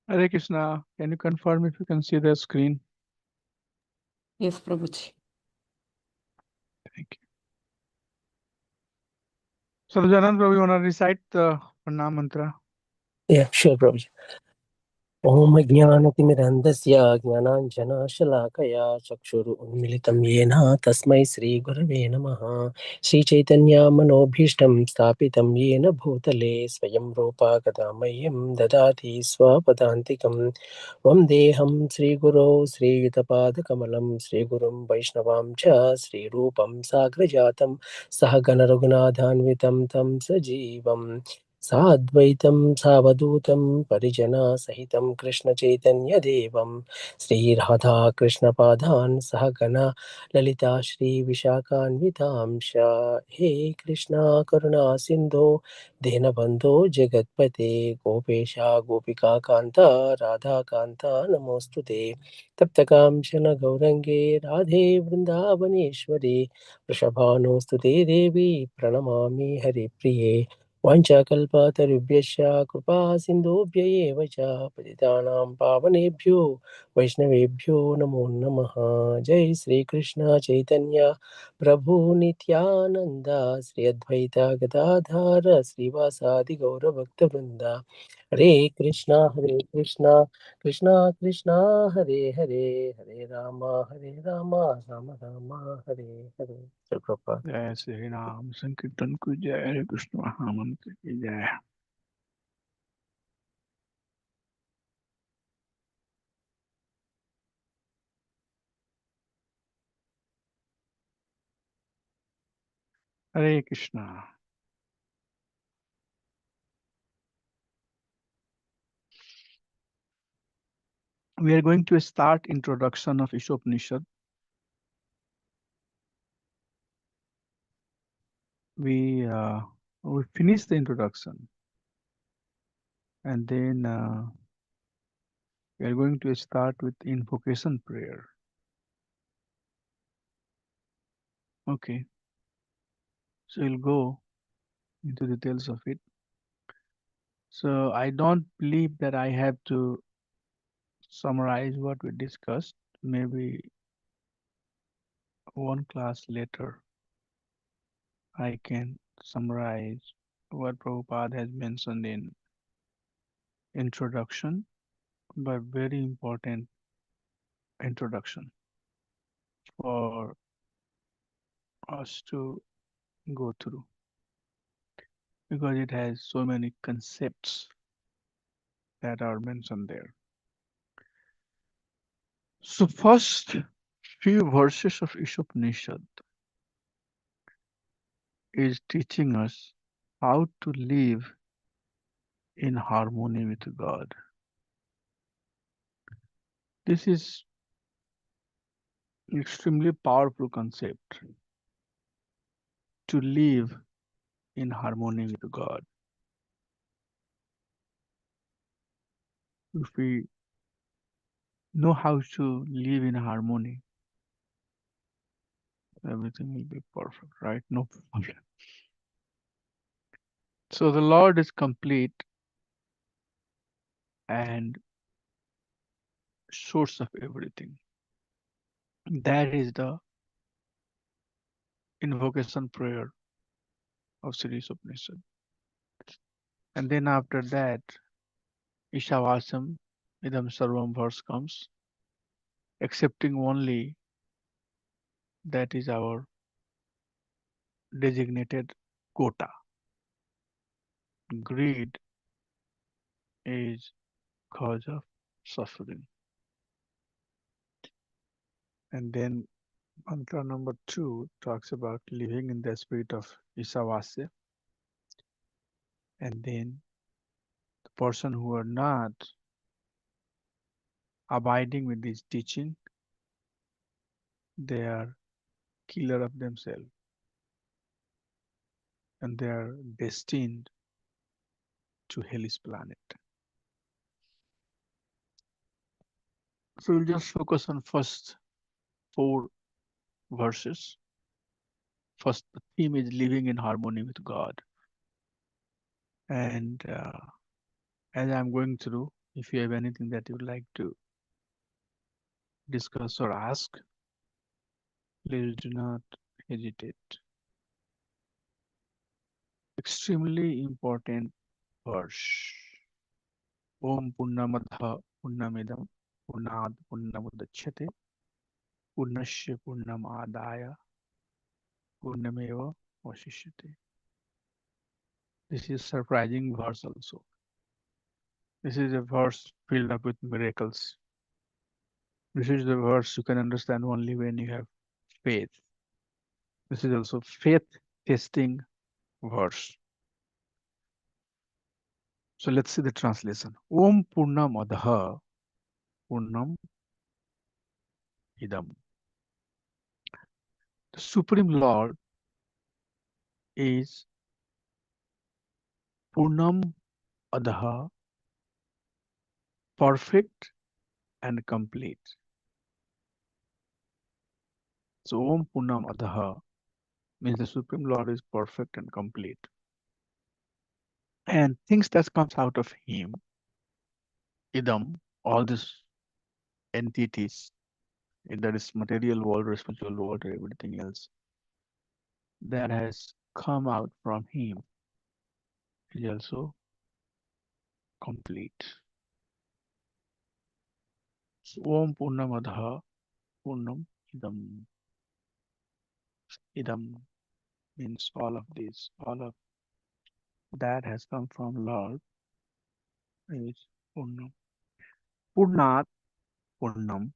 Hare Krishna, can you confirm if you can see the screen? Yes, Prabhuji. Thank you. So, Janan, Prabhu, you want to recite the Pranam mantra? Yeah, sure, Prabhuji. ॐ ज्ञानतिमिरन्धस्य ज्ञानाञ्जनशलाकया चक्षुरुन्मिलितं येन तस्मै श्रीगुरवे नमः। श्रीचैतन्यमनोभीष्टं स्थापितं येन भूतले स्वयं रूपा कदा मह्यं ददाति स्वपदान्तिकं। वन्देऽहं श्रीगुरो श्रीयुतपादकमलं श्रीगुरुं वैष्णवां च श्रीरूपं साग्रजातं सहगणरघुनाथान्वितं तं सजीवम् साद्वैतं सावधूतं परिजनसहितं कृष्णचैतन्यदेवं श्रीराधाकृष्णपादान् सहगणा ललिता श्रीविशाखान्वितांश। हे कृष्णा करुणा सिन्धो दीनबन्धो जगत्पते गोपेश गोपिकान्त राधाकान्त नमोऽस्तु ते। तप्तकाञ्चन गौरङ्गे राधे वृन्दावनेश्वरी वृषभानुस्तु ते देवी प्रणमामि हरिप्रिये। वाञ्छाकल्पतरुभ्यश्च कृपा सिन्धुभ्य एव च पतितानां पावनेभ्यो वैष्णवेभ्यो नमो नमः। जय श्रीकृष्ण चैतन्य प्रभु नित्यानन्द श्री अद्वैत गदाधर श्रीवासादि गौरभक्तवृन्द। हरे कृष्णा कृष्णा कृष्णा हरे हरे, हरे राम राम राम हरे हरे। जय प्रभुपाद। जय श्री राम संकीर्तन की जय, हरे कृष्ण महामंत्र की जय। Hare Krishna. We are going to start introduction of Isopanisad. We finish the introduction, and then we are going to start with invocation prayer. Okay, so we'll go into details of it. So I don't believe that I have to summarize what we discussed. Maybe one class later, I can summarize what Prabhupada has mentioned in introduction, but very important introduction for us to go through because it has so many concepts that are mentioned there. So first few verses of Isopanishad is teaching us how to live in harmony with God. This is extremely powerful concept, to live in harmony with God. If we know how to live in harmony, everything will be perfect, right? No problem. So the Lord is complete and source of everything. That is the invocation prayer of Sri Upanishad. And then after that, Ishavasam Idam Sarvam verse comes, accepting only that is our designated quota. Greed is cause of suffering. And then mantra number 2 talks about living in the spirit of Isavasya. And then the person who are not abiding with this teaching, they are killer of themselves and they are destined to hellish planet. So we'll just focus on first 4 verses. First, the theme is living in harmony with God. And as I'm going through, If you have anything that you would like to discuss or ask, please do not hesitate. Extremely important verse. Om Purnamadha Purnamidam Purnad Purnamudachyate Purnasya Purnam Adaya Purnameva Vasishyate. This is surprising verse also. This is a verse filled up with miracles. This is the verse you can understand only when you have faith. This is also faith testing verse. So let's see the translation. Om Purnam Adha Purnam Idam. The Supreme Lord is Purnam Adha, perfect and complete. So Om Purnam Adha means the Supreme Lord is perfect and complete. And things that comes out of him, Idam, all these entities, that is material world or spiritual world or everything else that has come out from him is also complete. So Om Purnam Adha Purnam Idam. Idam means all of this, all of that has come from Lord is Purnam. Purnat Purnam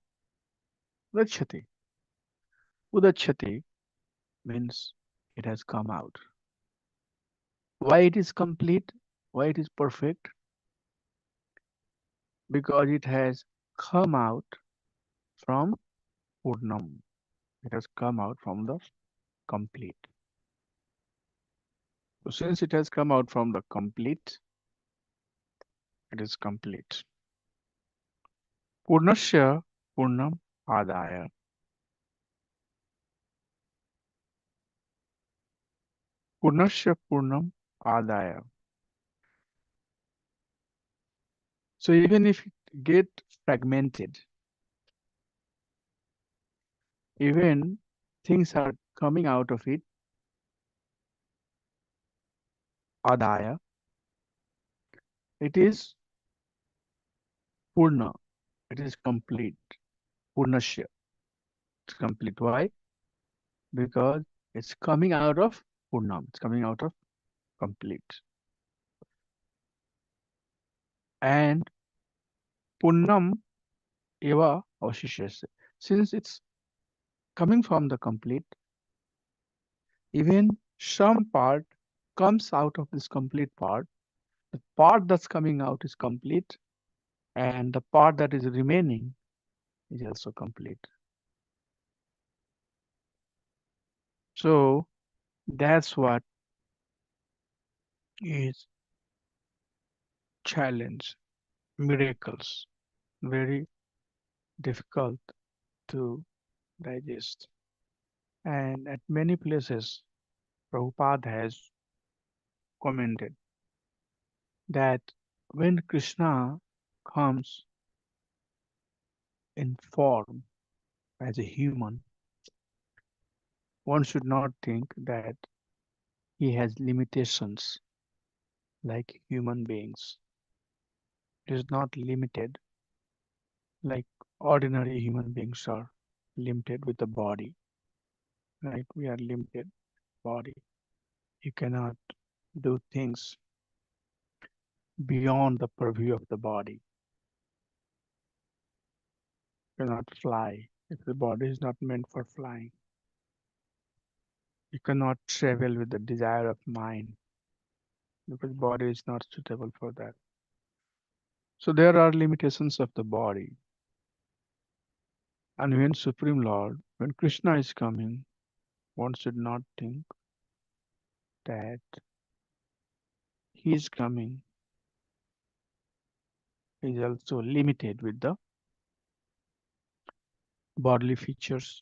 Udachyate. Udachyate means it has come out. Why it is complete? Why it is perfect? Because it has come out from Purnam. It has come out from the complete. So since it has come out from the complete, it is complete. Purnasya Purnam Adaya. Purnasya Purnam Adaya. So even if it get fragmented, even things are coming out of it, Adaya, it is Purna, it is complete. Purnasya, it's complete. Why? Because it's coming out of Purnam, it's coming out of complete. And Purnam eva avashishyasya. Since it's coming from the complete, even some part comes out of this complete part. The part that's coming out is complete, and the part that is remaining is also complete. So that's what is challenge, miracles, very difficult to digest. And at many places, Prabhupada has commented that when Krishna comes in form as a human, one should not think that he has limitations like human beings. It is not limited like ordinary human beings are limited with the body, right? We are limited body. You cannot do things beyond the purview of the body. You cannot fly if the body is not meant for flying. You cannot travel with the desire of mind because body is not suitable for that. So there are limitations of the body. And when Supreme Lord, when Krishna is coming, one should not think that he is coming is also limited with the bodily features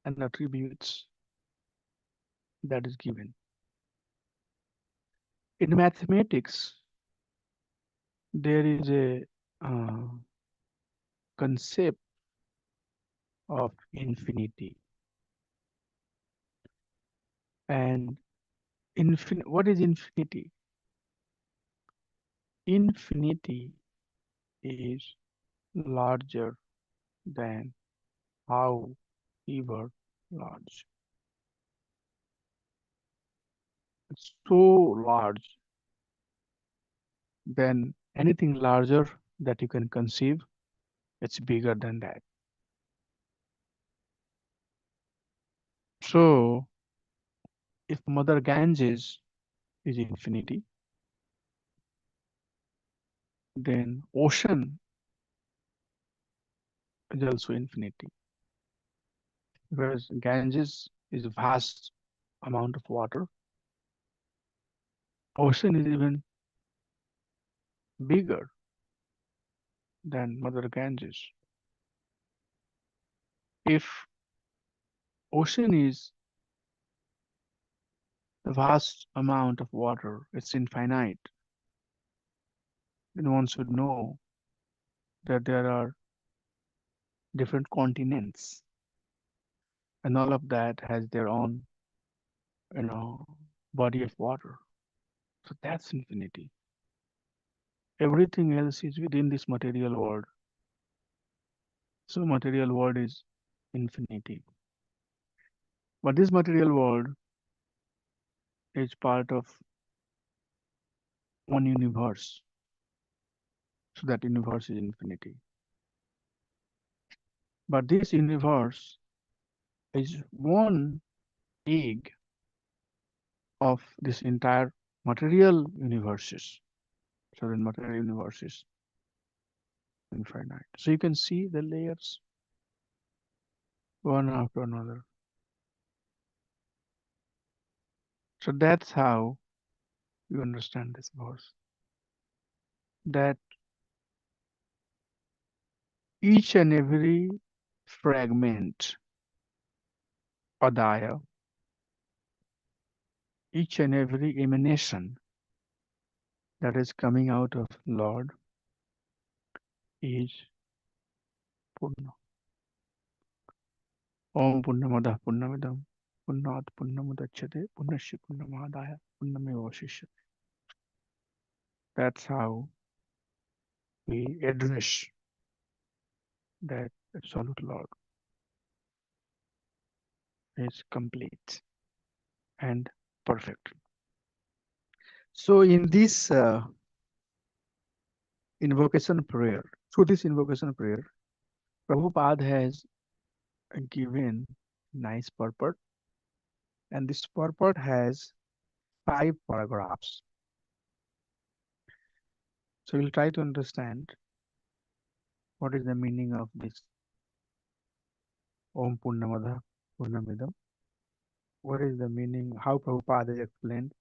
and attributes that is given. In mathematics, there is a uh, concept of infinity. And what is infinity? Infinity is larger than however large. It's so large than anything larger that you can conceive. It's bigger than that. So if Mother Ganges is infinity, then ocean is also infinity. Whereas Ganges is a vast amount of water, ocean is even bigger than Mother Ganges. If ocean is a vast amount of water, it's infinite, then one should know that there are different continents, and all of that has their own, you know, body of water. So that's infinity. Everything else is within this material world. So material world is infinity. But this material world is part of one universe. So that universe is infinity. But this universe is one egg of this entire material universes. So the material universe is infinite. So you can see the layers one after another. So that's how you understand this verse. That each and every fragment, adaya, each and every emanation that is coming out of Lord is Purna. Om Purnamadah Purnamidam Purnat Purnamudachyate Purnasya Purnamadaya Purnamevashishyate. That's how we address that absolute Lord is complete and perfect. So in this invocation prayer, through this invocation prayer, Prabhupada has given nice purport, and this purport has 5 paragraphs. So we'll try to understand what is the meaning of this Om Purnamada Purnamidam. What is the meaning, how Prabhupada has explained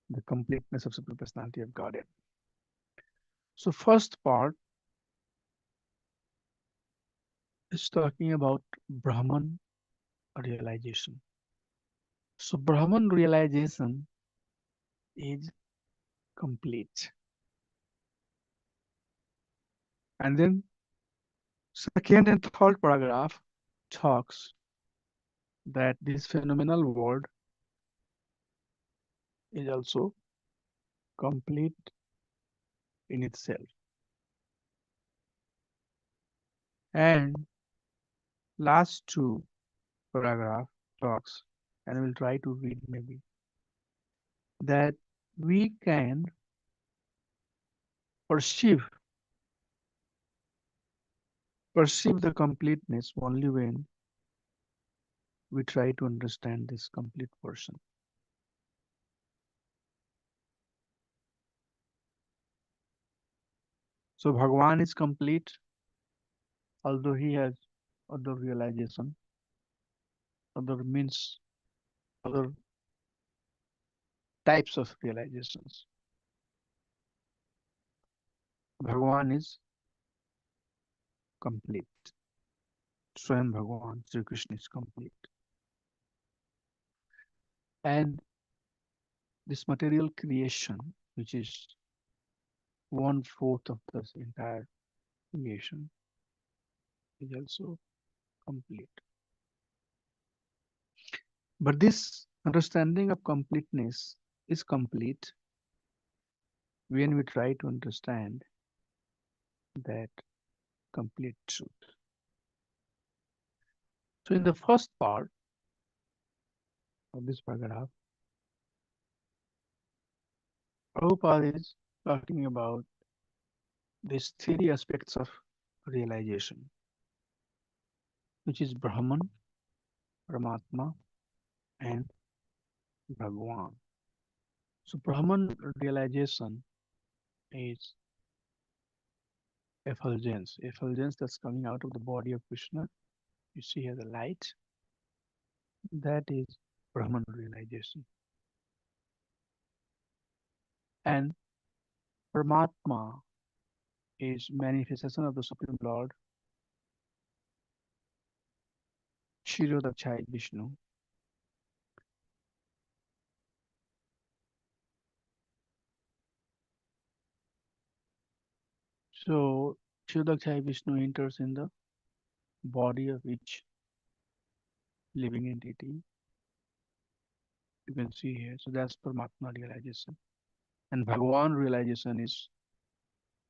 the completeness of Supreme Personality of Godhead. So first part is talking about Brahman realization. So Brahman realization is complete. And then second and third paragraph talks that this phenomenal world is also complete in itself. And last 2 paragraph talks, and I will try to read maybe, that we can perceive perceive the completeness only when we try to understand this complete person. So Bhagavan is complete, although he has other realization, other means, other types of realizations. Bhagavan is complete. Swayam Bhagavan, Sri Krishna is complete. And this material creation, which is 1/4 of this entire creation is also complete. But this understanding of completeness is complete when we try to understand that complete truth. So, in the first part of this paragraph, Prabhupada is talking about these three aspects of realization, which is Brahman, Paramatma, and Bhagwan. So, Brahman realization is effulgence that's coming out of the body of Krishna. You see here the light, that is Brahman realization. And Paramatma is manifestation of the Supreme Lord, Kshirodakshai Vishnu. So Kshirodakshai Vishnu enters in the body of each living entity. You can see here. So that's Paramatma realization. And Bhagwan realization is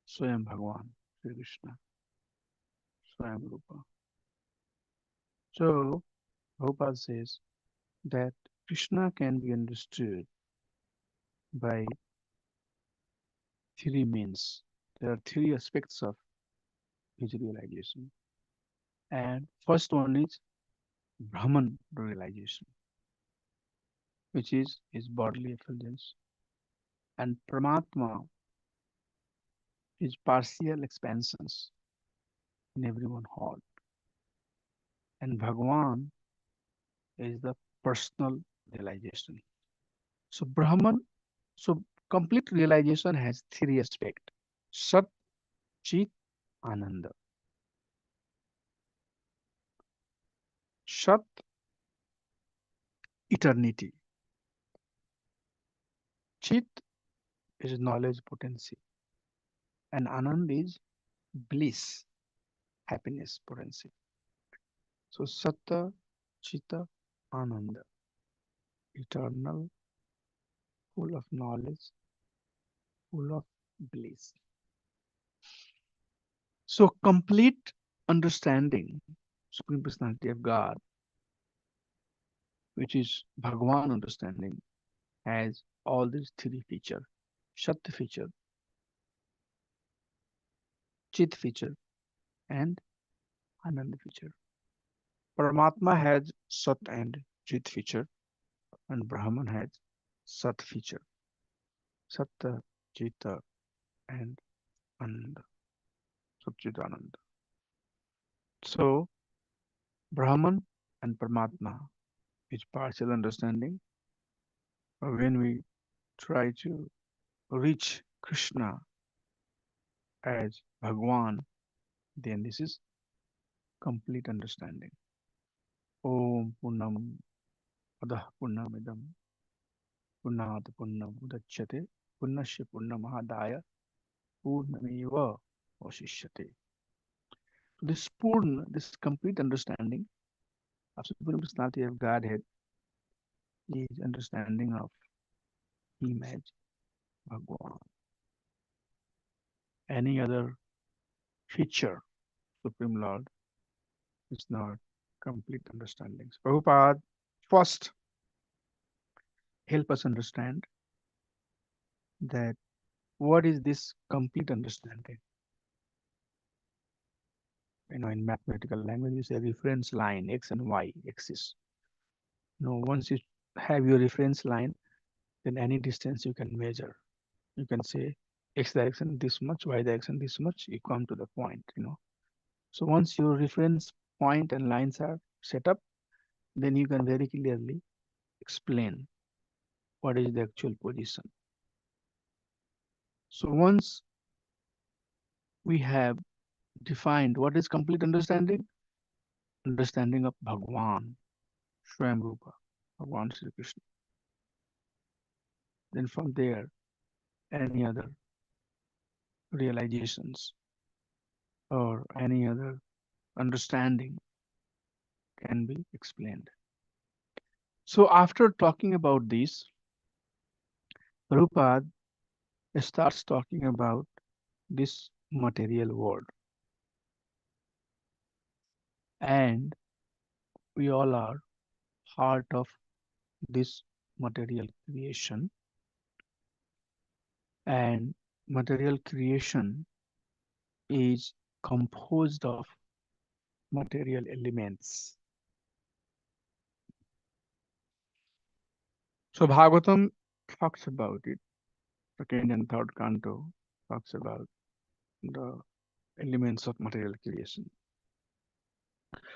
Swayam Bhagwan, Sri Krishna, Swayam Rupa. So Prabhupada says that Krishna can be understood by three means. There are three aspects of his realization. And first one is Brahman realization, which is his bodily effulgence. And Paramatma is partial expansions in every one heart. And Bhagwan is the personal realization. So Brahman, so complete realization has three aspects: Sat, Chit, Ananda. Sat, eternity. Chit is knowledge potency. And Anand is bliss, happiness potency. So Satta, Chitta, Ananda, eternal, full of knowledge, full of bliss. So complete understanding, Supreme Personality of God, which is Bhagwan understanding, has all these three features: Shat feature, Chit feature, and Anand feature. Paramatma has Sat and Chit feature, and Brahman has Sat feature, Satta, Chitta, and Ananda, Satchidananda. So Brahman and Paramatma is partial understanding. When we try to reach Krishna as Bhagwan, then this is complete understanding. Om Purnam Adah Purnamidam Purnat Purnam Udachyate Purnasya Purnamahadaya Purnameva Vasishyate. So this Purna, this complete understanding of Supreme Personality of Godhead is understanding of Him as Bhagwan. Any other feature, Supreme Lord, is not complete understanding. So Prabhupada first help us understand that what is this complete understanding. In mathematical language, we say reference line, x and y axis. Once you have your reference line, then any distance you can measure. You can say x direction this much, y direction this much, you come to the point. So once your reference point and lines are set up, then you can very clearly explain what is the actual position. So once we have defined what is complete understanding of Bhagwan, Swayam Rupa, Bhagwan Sri Krishna. Then from there, any other realizations or any other understanding can be explained. So after talking about this, Prabhupada starts talking about this material world. And we all are part of this material creation. And material creation is composed of material elements. So Bhagavatam talks about it. Second and third canto talks about the elements of material creation.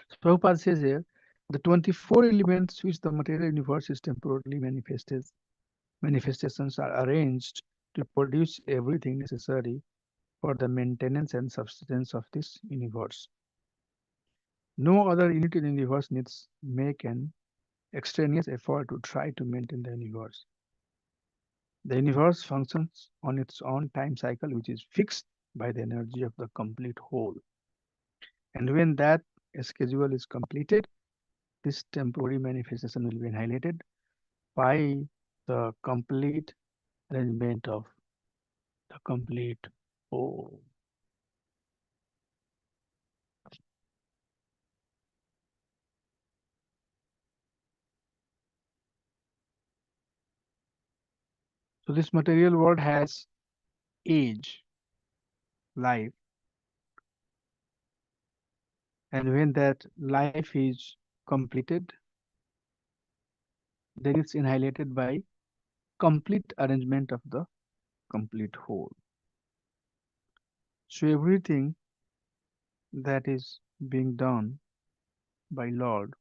So Prabhupada says here, the 24 elements which the material universe is temporarily manifestations are arranged to produce everything necessary for the maintenance and subsistence of this universe. No other unit in the universe needs make an extraneous effort to try to maintain the universe. The universe functions on its own time cycle, which is fixed by the energy of the complete whole. And when that schedule is completed, this temporary manifestation will be annihilated by the complete arrangement of the complete whole. So this material world has age, life, and when that life is completed, then it's annihilated by complete arrangement of the complete whole. So everything that is being done by Lord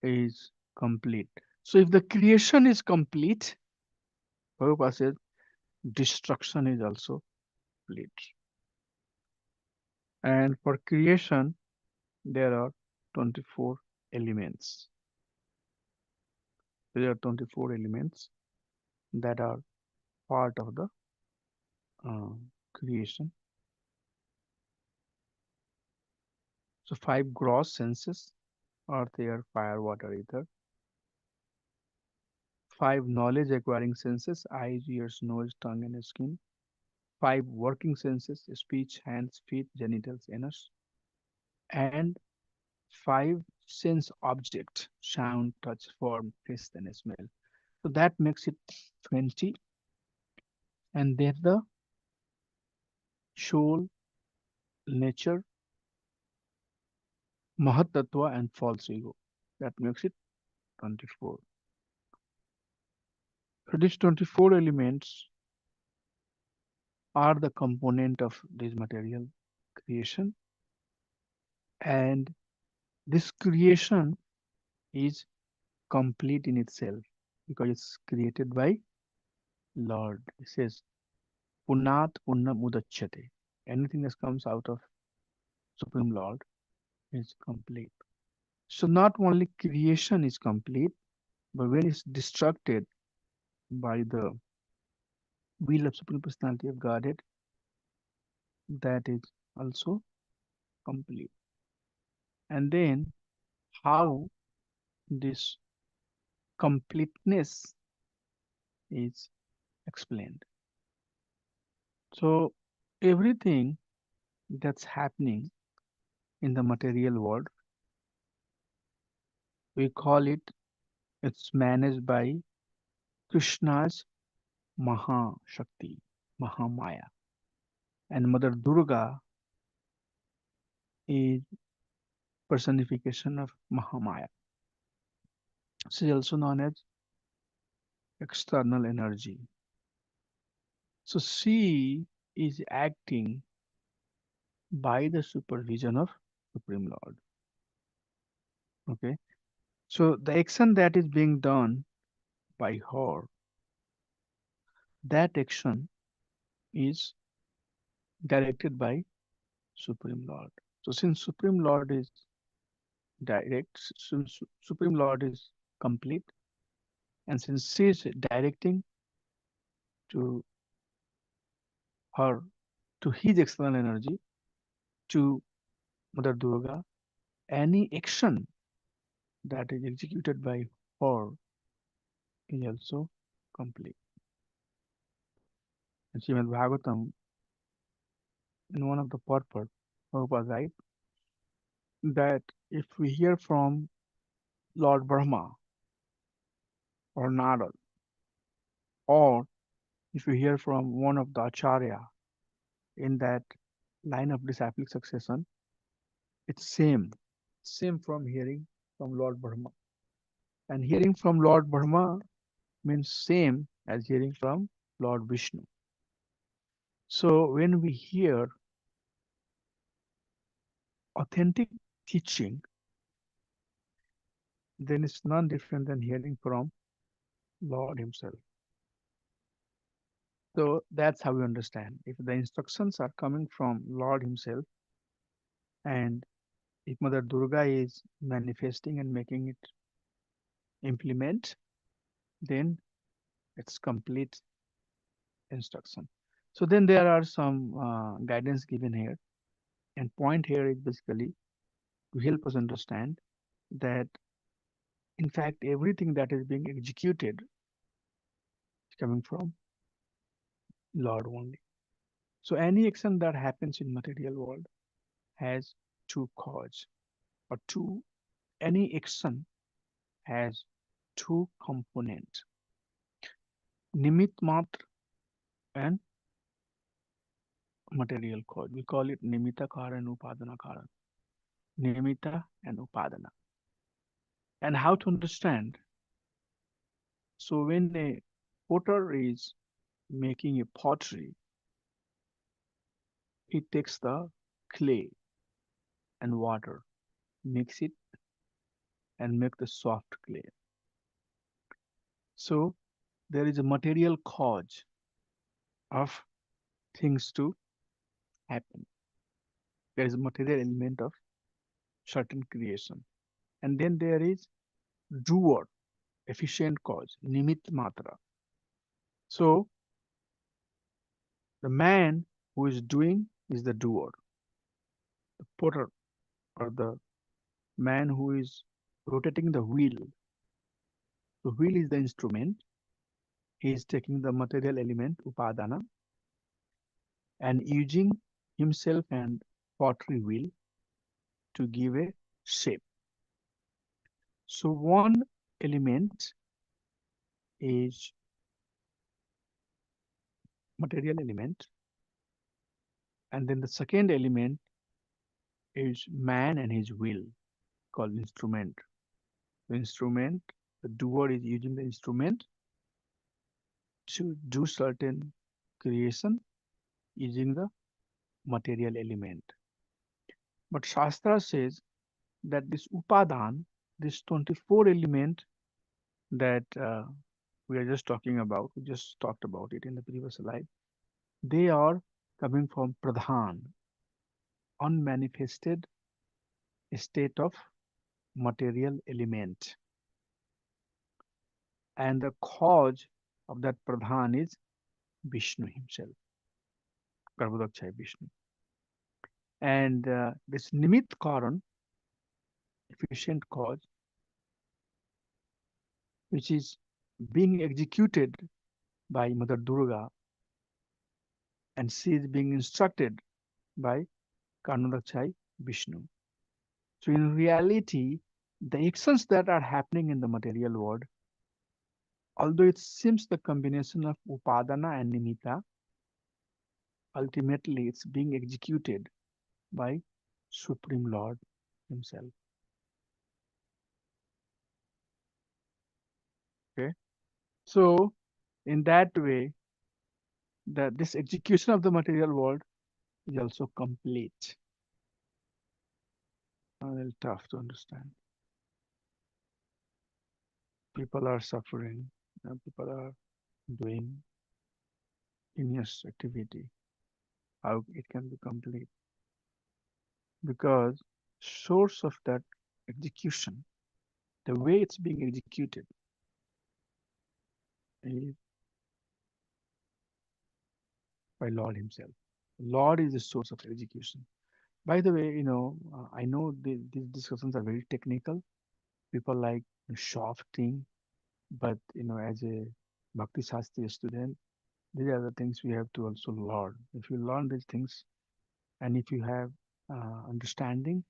is complete. So if the creation is complete, Prabhupada says destruction is also complete. And for creation, there are 24 elements. There are 24 elements that are part of the uh, creation. So 5 gross senses earth, air, fire, water, ether. 5 knowledge acquiring senses eyes, ears, nose, tongue, and skin. 5 working senses speech, hands, feet, genitals, anus. And 5 sense objects sound, touch, form, taste, and smell. So that makes it 20. And then the soul, nature, Mahatattva, and false ego. That makes it 24. So these 24 elements are the component of this material creation, and this creation is complete in itself because it's created by Lord. It says Punat Punnam Udachyate. Anything that comes out of Supreme Lord is complete. So not only creation is complete, but when it's destructed by the will of Supreme Personality of Godhead, that is also complete. And then how this completeness is explained. So everything that's happening in the material world, we call it, it's managed by Krishna's Maha Shakti, Mahamaya. And Mother Durga is personification of Mahamaya. She is also known as external energy. So she is acting by the supervision of Supreme Lord. Okay. So the action that is being done by her, that action is directed by Supreme Lord. So since Supreme Lord is direct, since Supreme Lord is complete, and since she is directing to her, to his external energy, to Mother Durga, any action that is executed by her is also complete. And Srimad Bhagavatam, in one of the purport, Prabhupada write that if we hear from Lord Brahma or Narad, or if we hear from one of the Acharya in that line of disciplic succession, it's same from hearing from Lord Brahma. And hearing from Lord Brahma means same as hearing from Lord Vishnu. So when we hear authentic teaching, then it's none different than hearing from Lord Himself. So that's how we understand. If the instructions are coming from Lord Himself, and if Mother Durga is manifesting and making it implement, then it's complete instruction. So then there are some guidance given here, and point here is basically to help us understand that in fact everything that is being executed is coming from Lord only. So any action that happens in material world has two cause, or two, any action has two components, nimit matra and material cause. We call it nimitta kara and upadana kara. Nimitta and upadana. And how to understand? So when a potter is making a pottery, he takes the clay and water, mix it and make the soft clay. So there is a material cause of things to happen. There is a material element of certain creation. And then there is doer, efficient cause, nimit matra. So the man who is doing is the doer, the potter, or the man who is rotating the wheel. The wheel is the instrument. He is taking the material element, upadana, and using himself and pottery wheel to give a shape. So one element is material element, and then the second element is man and his will, called instrument. The instrument, the doer is using the instrument to do certain creation using the material element. But Shastra says that this upadan, this 24 element that we are just talking about, we just talked about it in the previous slide, they are coming from pradhan, unmanifested state of material element. And the cause of that pradhan is Vishnu himself, Garbhodakshay Vishnu. And this nimit karan, efficient cause, which is being executed by Mother Durga, and she is being instructed by Karnodakshai Vishnu. So in reality, the actions that are happening in the material world, although it seems the combination of Upadana and Nimitta, ultimately it's being executed by Supreme Lord Himself. Okay. So in that way, this execution of the material world is also complete. A little tough to understand. People are suffering, people are doing heinous activity. How it can be complete? Because source of that execution, the way it's being executed, is by Lord Himself. Lord is the source of execution. By the way, I know these discussions are very technical. People like shafting, but as a Bhakti Shastri student, these are the things we have to also learn. If you learn these things and if you have understanding,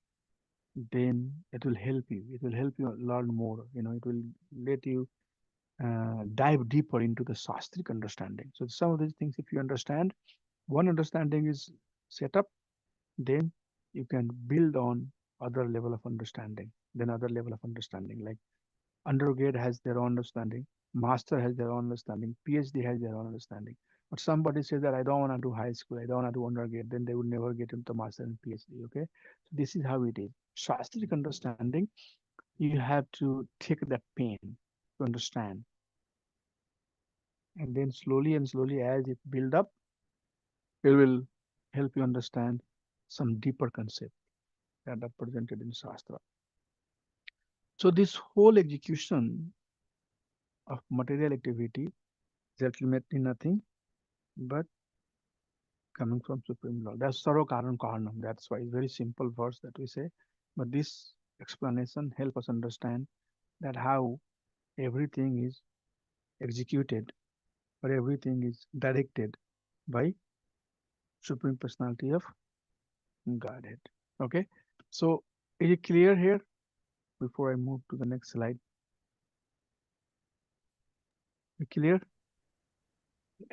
then it will help you. It will help you learn more. It will let you dive deeper into the Shastric understanding. So some of these things, if you understand, one understanding is set up, then you can build on other level of understanding, then other level of understanding. Like undergrad has their own understanding, master has their own understanding, PhD has their own understanding. But somebody says that I don't want to do high school, I don't want to do undergrad, then they would never get into master and PhD. Okay, so this is how it is. Shastric understanding, you have to take that pain to understand, and then slowly and slowly, as it build up, it will help you understand some deeper concept that are presented in Shastra. So this whole execution of material activity is ultimately nothing but coming from Supreme Lord. That's Sarva Karan Karanam. That's why it's very simple verse that we say. But this explanation help us understand that how everything is executed or everything is directed by Supreme Personality of Godhead. Okay. So is it clear here before I move to the next slide? Clear?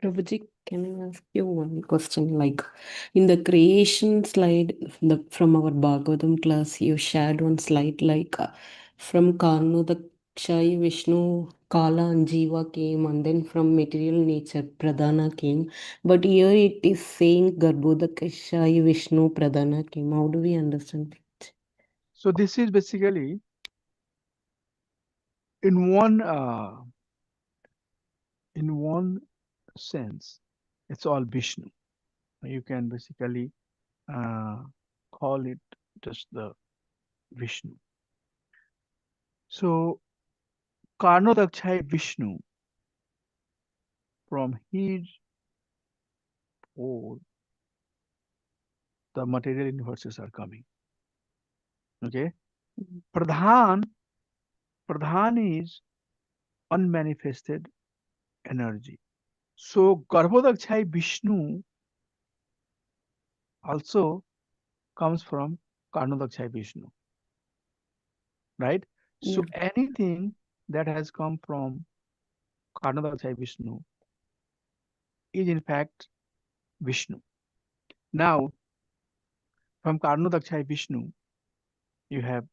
Prabhuji, can I ask you one question? Like in the creation slide from our Bhagavatam class, you shared one slide like from Karno, the Kshayi Vishnu, Kala and Jiva came, and then from material nature, Pradhana came. But here it is saying Garbhoda Kshayi Vishnu, Pradhana came. How do we understand it? So this is basically in one sense, it's all Vishnu. You can basically uh, call it just the Vishnu. So Karnodakshai Vishnu, from his pole, the material universes are coming. Okay. Pradhan, Pradhan is unmanifested energy. So Garbhodakshai Vishnu also comes from Karnodakshai Vishnu, right? So Yeah. anything that has come from Karnodakshai Vishnu is in fact Vishnu. Now, from Karnodakshai Vishnu, you have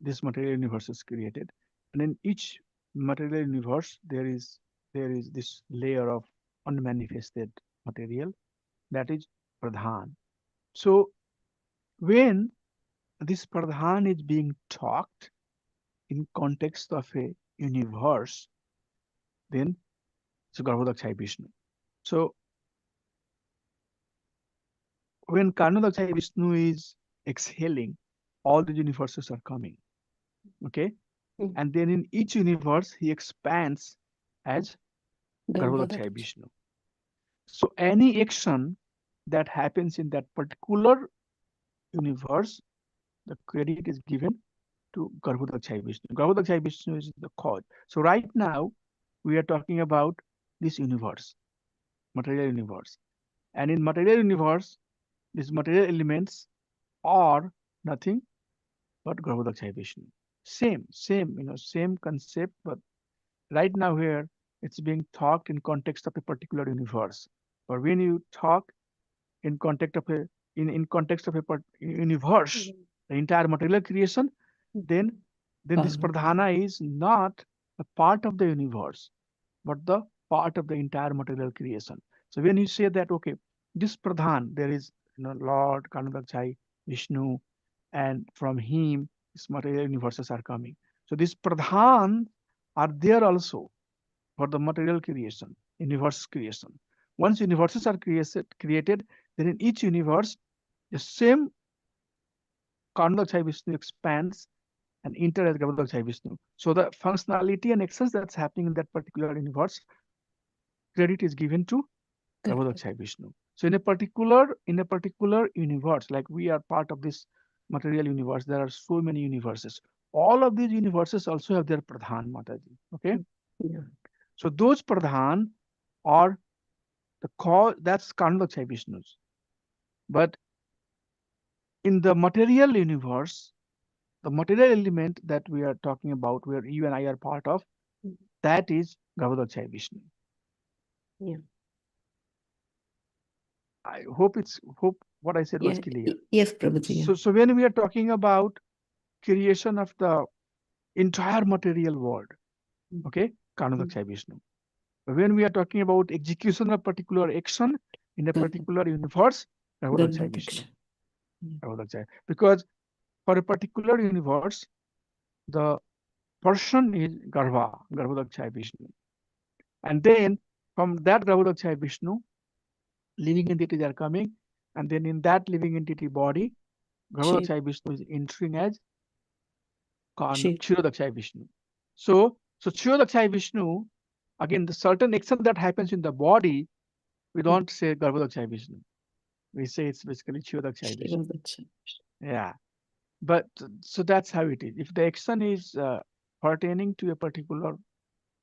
this material universe is created, and in each material universe there is this layer of unmanifested material that is Pradhan. So when this Pradhan is being talked in context of a universe, then it's Garbhodakshai Vishnu. So when Karnodakshai Vishnu is exhaling, all the universes are coming. Okay. Mm. And then in each universe, he expands as Garbhoda. Garbhodakshai Vishnu. So any action that happens in that particular universe, the credit is given to Garbhodakshai Vishnu. Garbhodakshai Vishnu is the cause. So right now, we are talking about this universe, material universe. And in material universe, these material elements are nothing but Garbhodakshai Vishnu. Same, same concept, but right now here it's being talked in context of a particular universe. But when you talk in context of a in context of a universe, the entire material creation, then this Karna. pradhana is not a part of the universe, but the part of the entire material creation. So when you say that, okay, this pradhan, there is Lord Kanadachai, Vishnu, and from him these material universes are coming. So these pradhan are there also for the material creation, universe creation. Once universes are created, then in each universe, the same Karnadakshai Vishnu expands and enter as Garbhodakshai Vishnu. So the functionality and actions that's happening in that particular universe, credit is given to Garbhodakshaya Vishnu. So in a particular universe, like we are part of this material universe, there are so many universes. All of these universes also have their Pradhan Mataji. Okay. Yeah. So those Pradhan are the cause, that's Garbhodakshaya Vishnus. But in the material universe, the material element that we are talking about, where you and I are part of, that is Garbhodakshaya Vishnu. Yeah. I hope what I said was Yeah. clear. Yes, Prabhuji. Yeah. So when we are talking about creation of the entire material world, okay, Garbhodakshaya Vishnu. But when we are talking about execution of particular action in a particular universe, Garbhodakshaya Vishnu. Garbhodakshaya. Yeah. Garbhodakshaya. Because for a particular universe, the person is Garbhodakshaya Vishnu. And then from that Garbhodakshaya Vishnu, living entities are coming, and then in that living entity body, Shape. Garbhodakshaya Vishnu is entering as Shape. Kshirodakshaya Vishnu. So Kshirodakshaya Vishnu, again, the certain action that happens in the body, we don't say Garbhodakshaya Vishnu. We say it's basically Kshirodakshaya Vishnu. Garbhodakshaya. Yeah. But so that's how it is. If the action is pertaining to a particular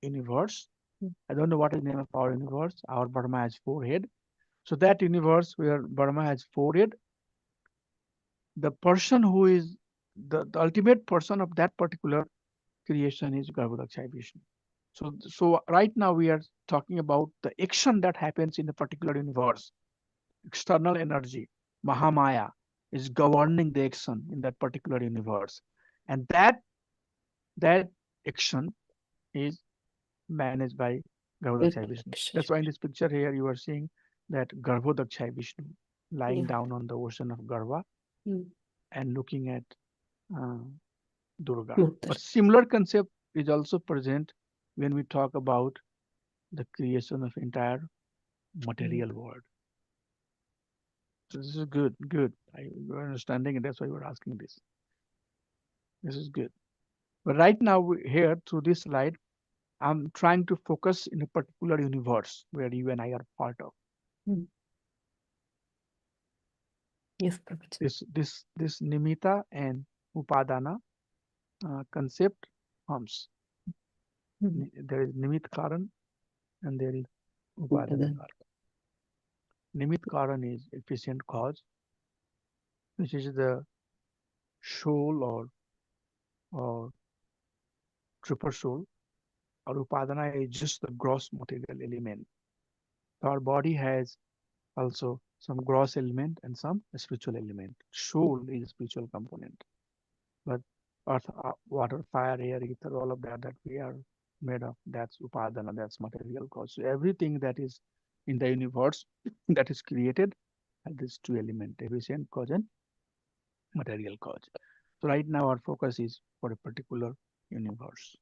universe, I don't know what is the name of our universe. Our Burma has forehead. So that universe where Burma has forehead, the person who is the ultimate person of that particular creation is Garbhodakshaya Vishnu. So right now we are talking about the action that happens in a particular universe. External energy, Mahamaya, is governing the action in that particular universe. And that action is managed by Garbhodakshaya Vishnu. Garbhodakshaya. That's why in this picture here you are seeing that Garbhodakshaya Vishnu lying Yeah. down on the ocean of Garva and looking at uh, Durga. Mother. But similar concept is also present when we talk about the creation of entire material world. So this is good, good. You're understanding it. That's why you're asking this. This is good. But right now here through this slide, I'm trying to focus in a particular universe where you and I are part of. Yes, Prabhuji. This Nimitta and Upadana concept comes. There is Nimit Karan and there is Upadana Upadana. Karan. Nimit Karan is efficient cause, which is the soul or triple soul, or Upadana is just the gross material element. So our body has also some gross element and some spiritual element. Soul is a spiritual component, but earth, water, fire, air, ether, all of that we are made of, that's Upadana, that's material cause. So everything that is in the universe that is created has these two elements, efficient cause and material cause. So right now our focus is for a particular universe.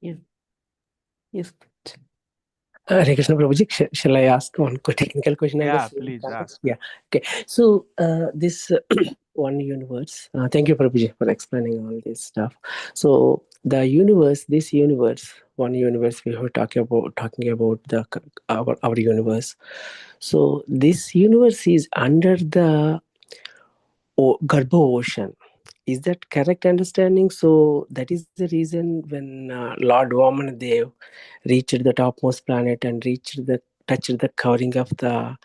Yeah. Yes, Prabhuji. Hare Krishna Prabhuji, shall I ask one technical question on the Yeah, same please context? ask. Yeah. Okay. So this one universe. Thank you, Prabhuji, for explaining all this stuff. So the universe, this universe, one universe we were talking about the our universe. So this universe is under the Garbha ocean. Is that correct understanding? So that is the reason when Lord Vamanadev reached the topmost planet and reached the touched the covering of the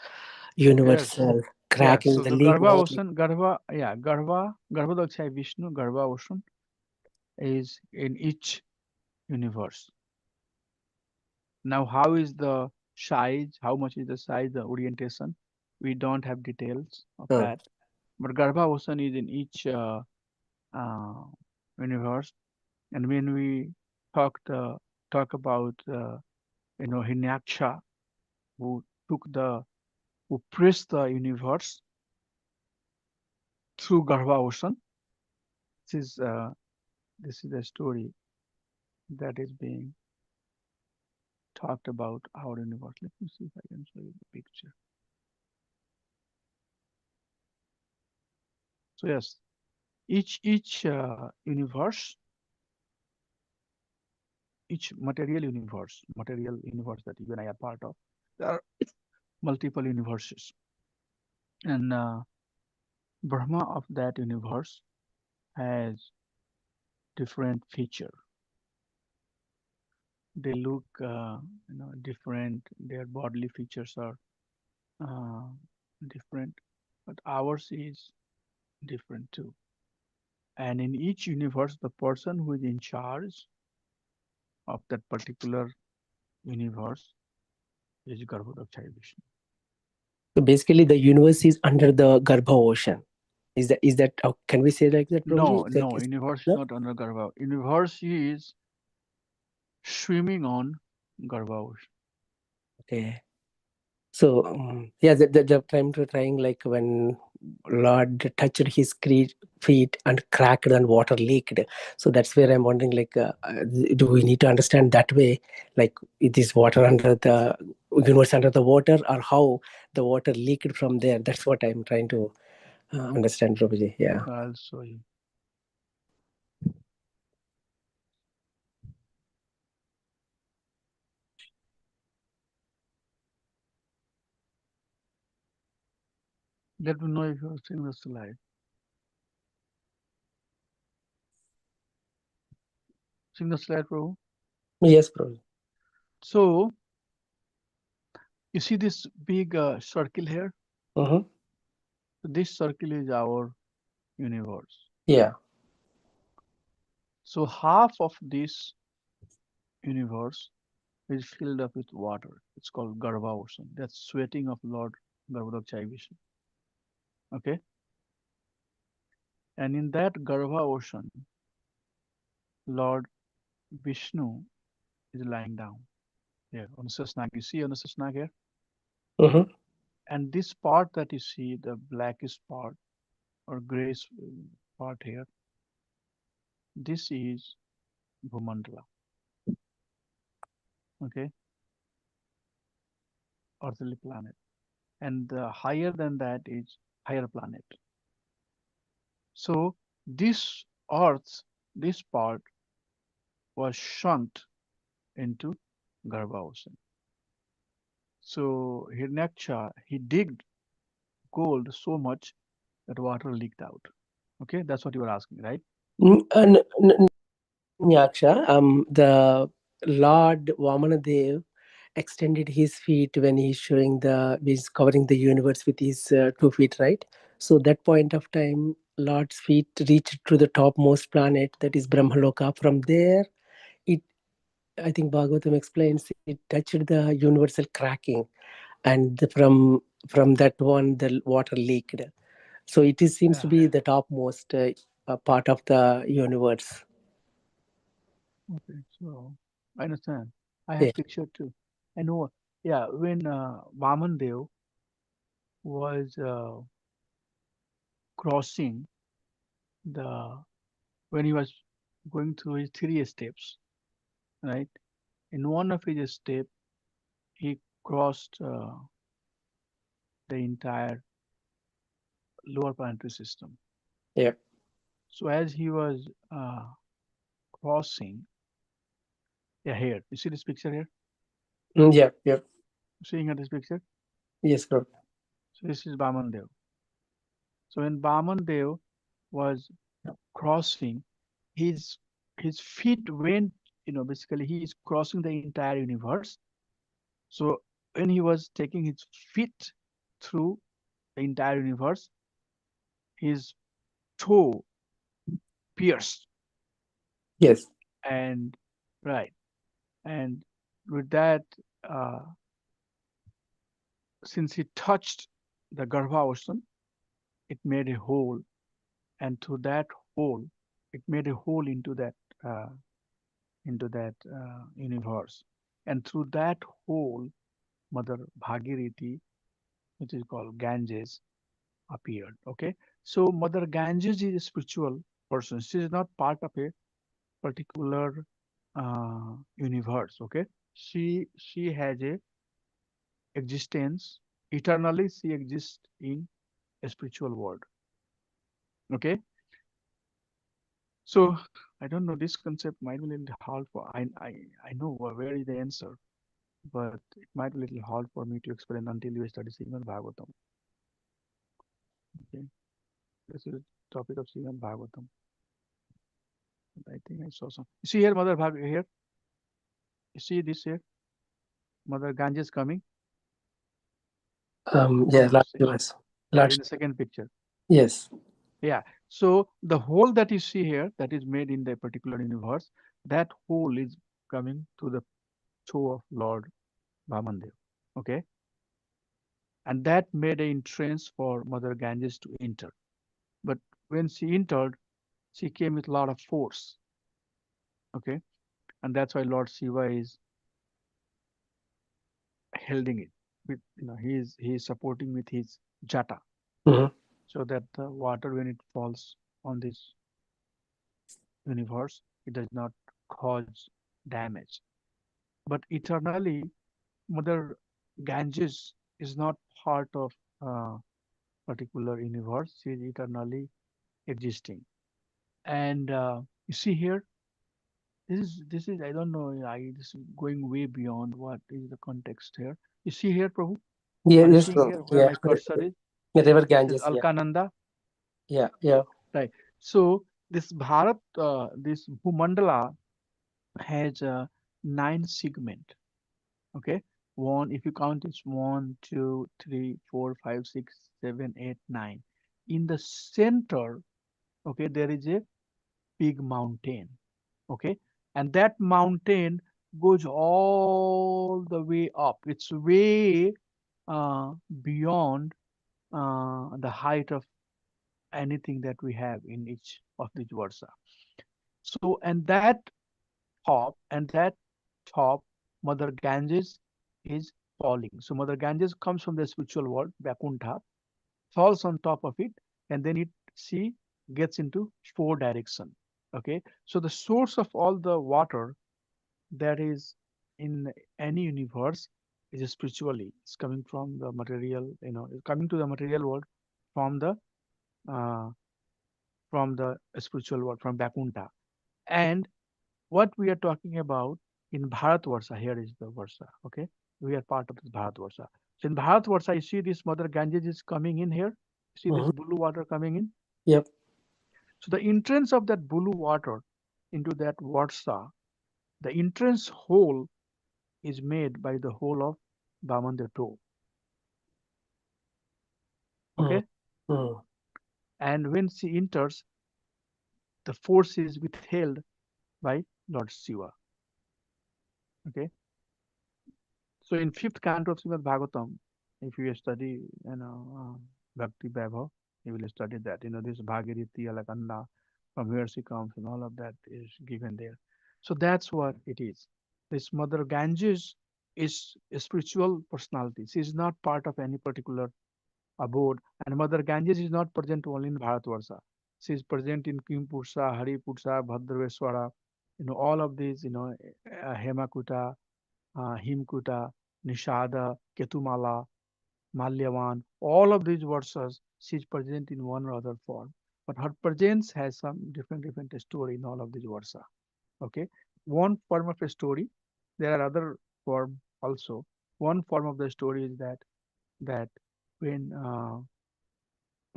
Yes. universal, Yeah. cracking So the the leak Garbha was like, ocean, Garbhodakshaya Vishnu, Garbha ocean is in each universe. Now, how is the size? How much is the size, the orientation? We don't have details of uh, that. But Garbha ocean is in each uh, universe. And when we talk about Hinyaksha, who who pressed the universe through Garbha ocean. This is uh, this is a story that is being talked about our universe. Let me see if I can show you the picture. So yes, each universe, each material universe that you and I are part of, there are multiple universes. And Brahma of that universe has different feature. They look, different. Their bodily features are uh, different, but ours is different too. And in each universe, the person who is in charge of that particular universe is Garbhodakshaya Vishnu. So basically, the universe is under the Garbha ocean. Is that can we say like that, Prabhuji? No, Like, no, universe is no? not under Garbha. Universe is swimming on Garbha ocean. Okay. So yeah, the time to trying like when Lord touched his feet and cracked and water leaked. So that's where I'm wondering like, do we need to understand that way? Like, it is water under the universe under the water, or how the water leaked from there? That's what I'm trying to understand, Prabhuji. Yeah. I'll show you. Let me know if you're seeing the slide. Seeing the slide, bro? Yes, Prabhuji. So you see this big circle here? Mm-hmm. This circle is our universe. Yeah. So half of this universe is filled up with water. It's called Garbha ocean. That's sweating of Lord Garbhodakshaya Vishnu. Okay? And in that Garbha ocean, Lord Vishnu is lying down here on Sasnag. You see on the Sasnag here? Mm-hmm. And this part that you see, the blackish part or grayish part here, this is Bhumandala. Okay? Earthly planet. And higher than that is higher planet. So this Earth, this part was shrunk into Garbha ocean. So Hiranyaksha, he digged gold so much that water leaked out. Okay, that's what you were asking, right? Yaksha, the Lord Vamanadev extended his feet when he's covering the universe with his 2 feet, right? So that point of time, Lord's feet reached to the topmost planet, that is Brahmaloka. From there, it I think Bhagavatam explains it touched the universal cracking, and from that one the water leaked. So it is seems to Yeah. be the topmost part of the universe. Okay, so I understand. I Yeah. have picture too. I know. Yeah, when Vaman Dev was crossing the, when he was going through his 3 steps, right? In one of his step, he crossed the entire lower planetary system. Yeah. So as he was crossing, yeah, here, you see this picture here? Yeah. Yeah. Seeing at this picture? Yes, bro. So this is Vaman Dev. So when Vaman Dev was crossing, his his feet went, basically he is crossing the entire universe. So when he was taking his feet through the entire universe, his toe pierced, Yes. and right, and with that, uh, since he touched the Garbha ocean, it made a hole, and through that hole, it made a hole uh, into that universe, and through that hole, Mother Bhagirathi, which is called Ganges, appeared. Okay, so Mother Ganges is a spiritual person. She is not part of a particular universe. Okay, she has a existence eternally. She exists in a spiritual world. Okay, so I don't know. This concept might be a little hard for. I know where is the answer. but it might be a little hard for me to explain until you study Srimad Bhagavatam. Okay, this is topic of Srimad Bhagavatam. I think I saw some. You see here, Mother Bhag here. You see this here, Mother Ganges coming. Yeah, Can you Lord see? Shiva's. Lord In the second picture. Yes. Yeah. So the hole that you see here, that is made in the particular universe, that hole is coming to the toe of Lord Vamandev. Okay. And that made an entrance for Mother Ganges to enter. But when she entered, she came with a lot of force. Okay. And that's why Lord Shiva is holding it with, he is supporting with his jata, Mhm. so that the water, when it falls on this universe, it does not cause damage. But eternally, Mother Ganges is not part of a particular universe. She is eternally existing. And you see here, this is I don't know. This is going way beyond what is the context here. You see here, Prabhu. Yeah, Are you yes, seeing bro. here where Yeah. my cursor is? River This is Ganges. Yeah. Alkananda, Yeah. Yeah. right? So this Bharat, this Bhumandala has 9 segment. Okay, one, if you count, it's 1, 2, 3, 4, 5, 6, 7, 8, 9. In the center, okay, there is a big mountain. Okay, and that mountain goes all the way up. It's way beyond the height of anything that we have in each of these versa. So, and that top, Mother Ganges is falling. So Mother Ganges comes from the spiritual world, Vaikuntha, falls on top of it, and then she gets into 4 direction. Okay, so the source of all the water that is in any universe is spiritually. It's coming from the material, it's coming to the material world from the uh, spiritual world, from Vaikuntha. And what we are talking about in Bharatvarsha, here is the Varsha, okay? We are part of this Bharatvarsha. So in Bharatvarsha, you see this Mother Ganges is coming in here. See this Mhm. blue water coming in. Yep. So the entrance of that blue water into that Varsha, the entrance hole is made by the hole of Bamanda toe, Mm. okay? Mm. And when she enters, the force is withheld by Lord Shiva, okay? So in fifth canto of Srimad Bhagavatam, if you study, Bhakti Vaibhav, you will study that. This Bhagirati Alakanda, from where she comes, and all of that is given there. So that's what it is. This Mother Ganges is a spiritual personality. She is not part of any particular abode, and Mother Ganges is not present only in Bharatvarsha. She is present in Kimpursa, Haripursa, Bhadraveswara, all of these, Hemakuta, Himkuta, Nishada, Ketumala, Malyavan, all of these verses, she is present in one or other form. But her presence has some different story in all of these verses. Okay. One form of a story, there are other form also. One form of the story is that when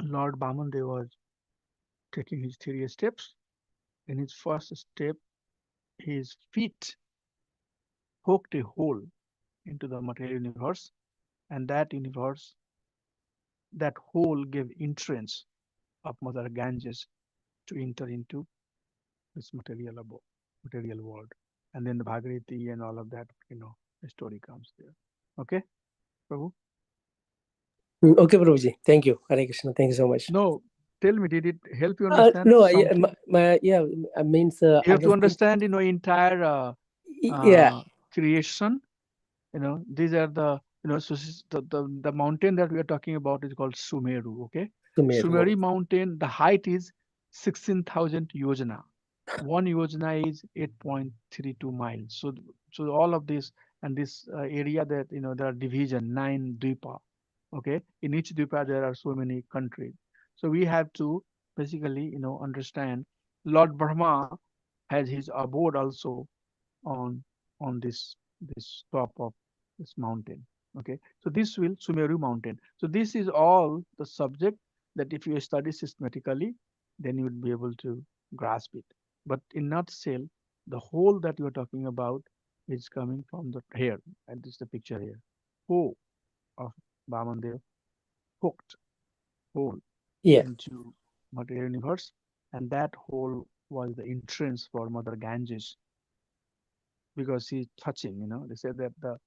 Lord Bamandev was taking his 3 steps, in his first step, his feet poked a hole into the material universe, and that hole gave entrance of Mother Ganges to enter into this material world. And then the Bhagirati and all of that, the story comes there. Okay, Prabhu? Okay, Prabhuji. Thank you. Hare Krishna. Thank you so much. No, tell me, did it help you understand No, yeah, something? yeah, means You I have to was think, understand, entire yeah, creation. These are the, so the mountain that we are talking about is called Sumeru. Okay, Sumeru. Sumeri mountain, the height is 16,000 yojana. One yojana is 8.32 miles. So all of this, and this area, that there are division 9 dwipa. Okay, in each dwipa there are so many countries. So we have to basically understand Lord Brahma has his abode also on this top of this mountain. Okay, so this will Sumeru mountain. So this is all the subject that if you study systematically, then you would be able to grasp it. But in nutshell, the whole that you are talking about is coming from the here, and this is the picture here. Whole of Bamandev hooked hole Yeah, into material universe, and that hole was the entrance for Mother Ganges because she's touching. They said that the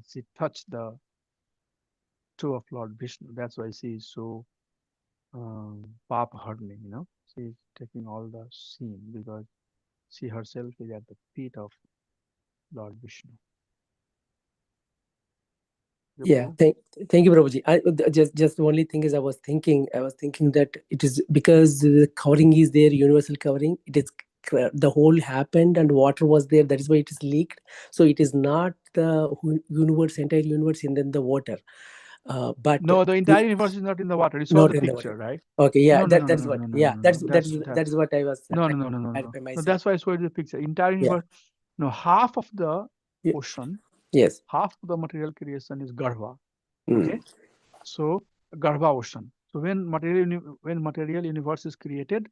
she touched the toe of Lord Vishnu. That's why she is so papa hardening. She's taking all the scene because she herself is at the feet of Lord Vishnu. Okay, yeah. Prabhu? Thank you, Prabhuji. Just the only thing is, I was thinking that it is because the covering is there, universal covering. It is the hole happened and water was there. That is why it is leaked. So it is not the universe, entire universe, and then the water. But No, the entire universe is not in the water. You saw not the in the water. picture, right? Okay, yeah, No, no, no, that no, is no, what. no, no, no, Yeah, no, no. that is what I was No, trying no, no, no, to no, clarify no. No, myself. that's why I showed you the picture. Entire Yeah. universe. No, half of the Ye- ocean, Yes. half of the material creation is Garbha. Mm. Okay, so Garbha ocean. So when material universe is created,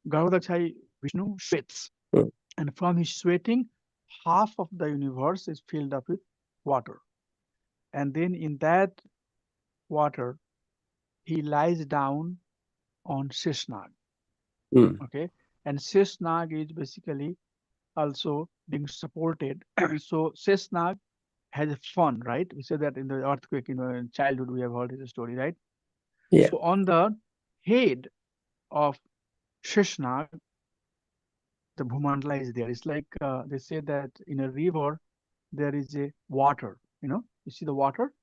Garbhodakshai Vishnu sweats, Mm. and from his sweating, half of the universe is filled up with water, and then in that water he lies down on Sheshnag. Mm. Okay, and Sheshnag is basically also being supported. So Sheshnag has a fun, right? We say that in the earthquake, in childhood, we have heard his story, right? Yeah. So on the head of Sheshnag, the Bhumandala is there. It's like they say that in a river there is a water. You see the water,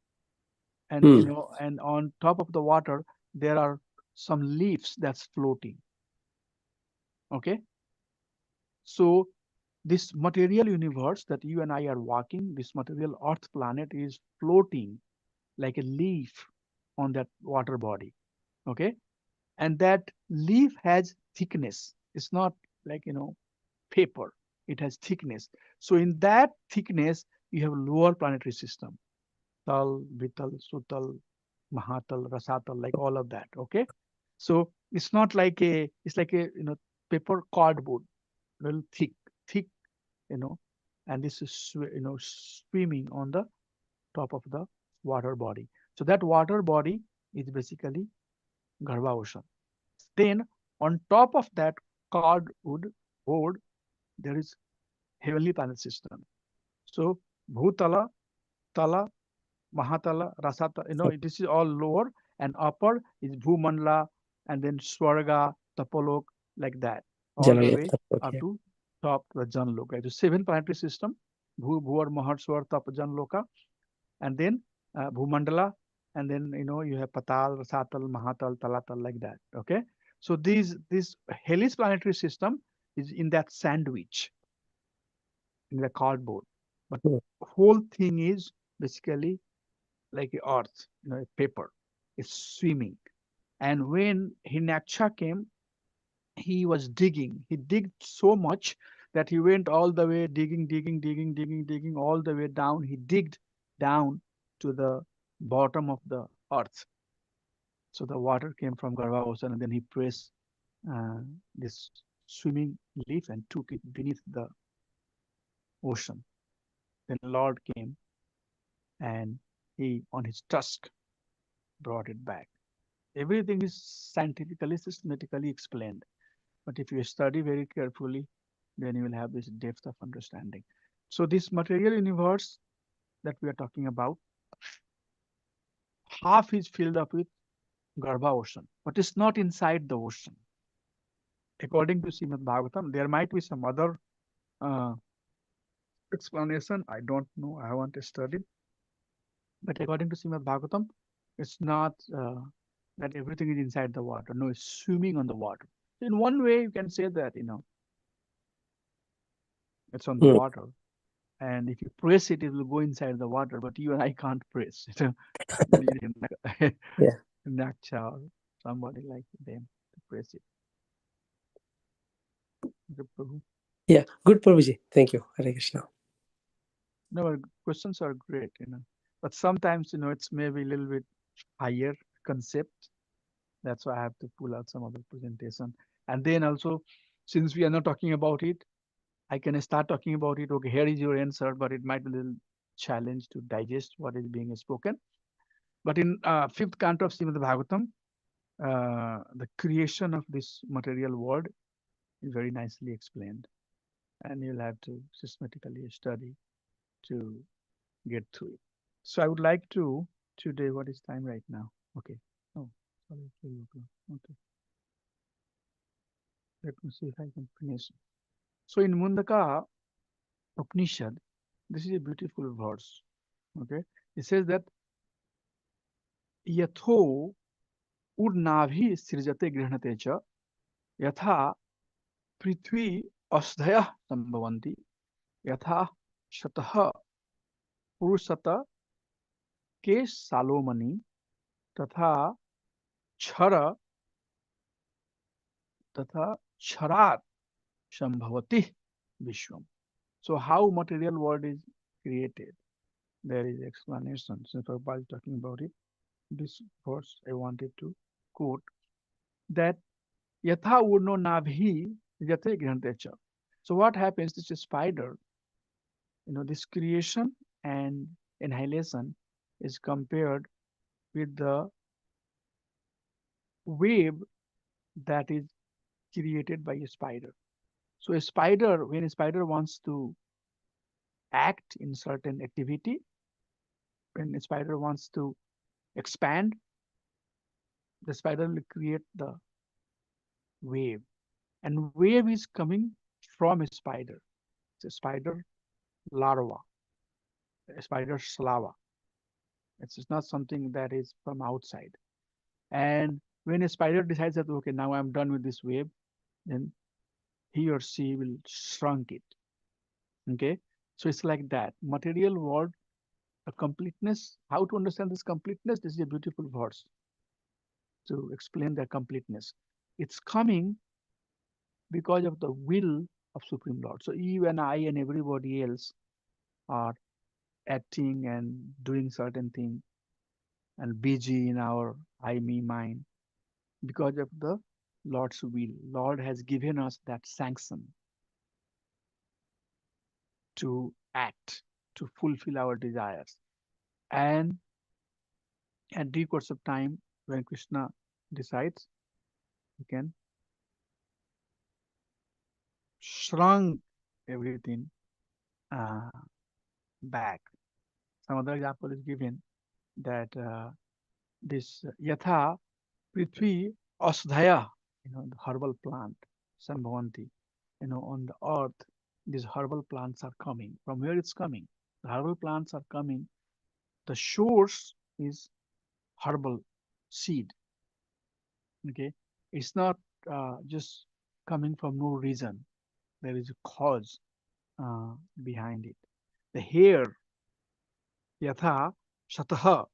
and Mm. and on top of the water there are some leaves that's floating. Okay, so this material universe that you and I are walking, this material Earth planet is floating like a leaf on that water body. Okay, and that leaf has thickness. It's not like paper. It has thickness. So in that thickness you have lower planetary system: Tal, Vital, Sutal, Mahatal, Rasatal, like all of that. Okay, so it's not like it's like a paper cardboard, little thick, you know and this is swimming on the top of the water body. So that water body is basically Garbha ocean. Then on top of that cardwood board, there is heavenly planet system. So Bhutala, Tala, Mahatala, Rasata, this is all lower, and upper is Bhumandala, and then Swarga, Tapalok, like that, all the Janalok. way up Okay. to top the Janloka. So seven planetary system: Bhuvar, Mahar, Swar, Tap, Janloka, and then Bhumandala, and then you have Patal, Rasatal, Mahatal, Talatal, like that. Okay, so this hellish planetary system is in that sandwich in the cardboard, but Mm. whole thing is basically like a earth, a paper. It's swimming. And when Hinaksha came, he was digging. He digged so much that he went all the way digging all the way down. He digged down to the bottom of the earth. So the water came from Garva ocean, and then he pressed uh, this swimming leaf and took it beneath the ocean. Then Lord came and he, on his tusk, brought it back. Everything is scientifically, systematically explained. But if you study very carefully, then you will have this depth of understanding. So this material universe that we are talking about, half is filled up with Garbha ocean, but it's not inside the ocean. According to Srimad Bhagavatam, there might be some other uh, explanation. I don't know. I haven't studied. But according to Srimad Bhagavatam, it's not that everything is inside the water. No, it's swimming on the water. In one way, you can say that, it's on the Mm. water. And if you press it, it will go inside the water. But you and I can't press. You need Yeah. a Naksha or somebody like them to press it. Okay, Prabhu. Yeah. Good, Prabhuji. Thank you. Hare Krishna. No, questions are great, but sometimes, it's maybe a little bit higher concept. That's why I have to pull out some other presentation. And then also, since we are not talking about it, I can start talking about it. Okay, here is your answer, but it might be a little challenge to digest what is being spoken. But in fifth canto of Srimad Bhagavatam, the creation of this material world is very nicely explained, and you'll have to systematically study to get through it. So I would like to today. What is time right now? Okay. Oh, sorry, 3 o'clock. Okay. Let me see if I can finish. So in Mundaka Upanishad, this is a beautiful verse. Okay. It says that यथो ऊर्नाभि सृजते गृह्णते च यथा पृथ्वी औषधयः संभवन्ति यथा शतः पुरुषत के सालोमणि तथा क्षर तथा क्षरात् संभवति विश्वम. So how material world is created? There is explanation. Since Prabhupada is talking about it, this verse I wanted to quote that yatha urno nabhi yate grantecha. So what happens? This is spider, this creation and annihilation is compared with the web that is created by a spider. So a spider, when a spider wants to act in certain activity, when a spider wants to expand, the spider will create the wave. And wave is coming from a spider. It's a spider larva, a spider slava. It's not something that is from outside. And when a spider decides that, okay, now I'm done with this wave, then he or she will shrunk it. Okay. So it's like that. Material world, a completeness. How to understand this completeness? This is a beautiful verse to explain their completeness. It's coming because of the will of Supreme Lord. So you and I and everybody else are acting and doing certain thing and busy in our I, me, mine because of the Lord's will. Lord has given us that sanction to act, to fulfill our desires. And at due course of time, when Krishna decides, he can shrunk everything uh, back. Some other example is given that this yatha prithvi asdhaya, the herbal plant, sambhavanti, on the earth, these herbal plants are coming. From where it's coming? The herbal plants are coming. The source is herbal seed. Okay, it's not just coming from no reason. There is a cause behind it. The hair, yatha shataha,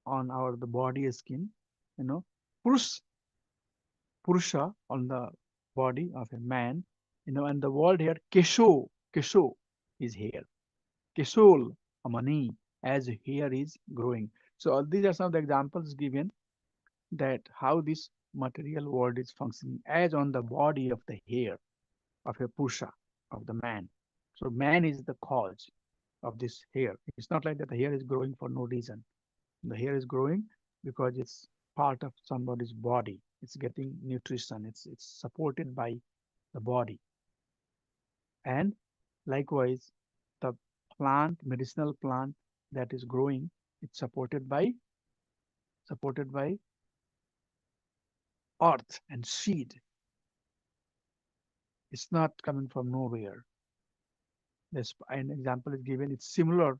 on our the body skin, you know, purus, purusha on the body of a man, and the word here kesho is hair, keshol amani, as hair is growing. So these are some of the examples given that how this material world is functioning as on the body of the hair of a Purusha, of the man. So man is the cause of this hair. It's not like that the hair is growing for no reason. The hair is growing because it's part of somebody's body. It's getting nutrition. It's supported by the body. And likewise, the plant, medicinal plant that is growing, it's supported by earth and seed. It's not coming from nowhere. This an example is given. It's similar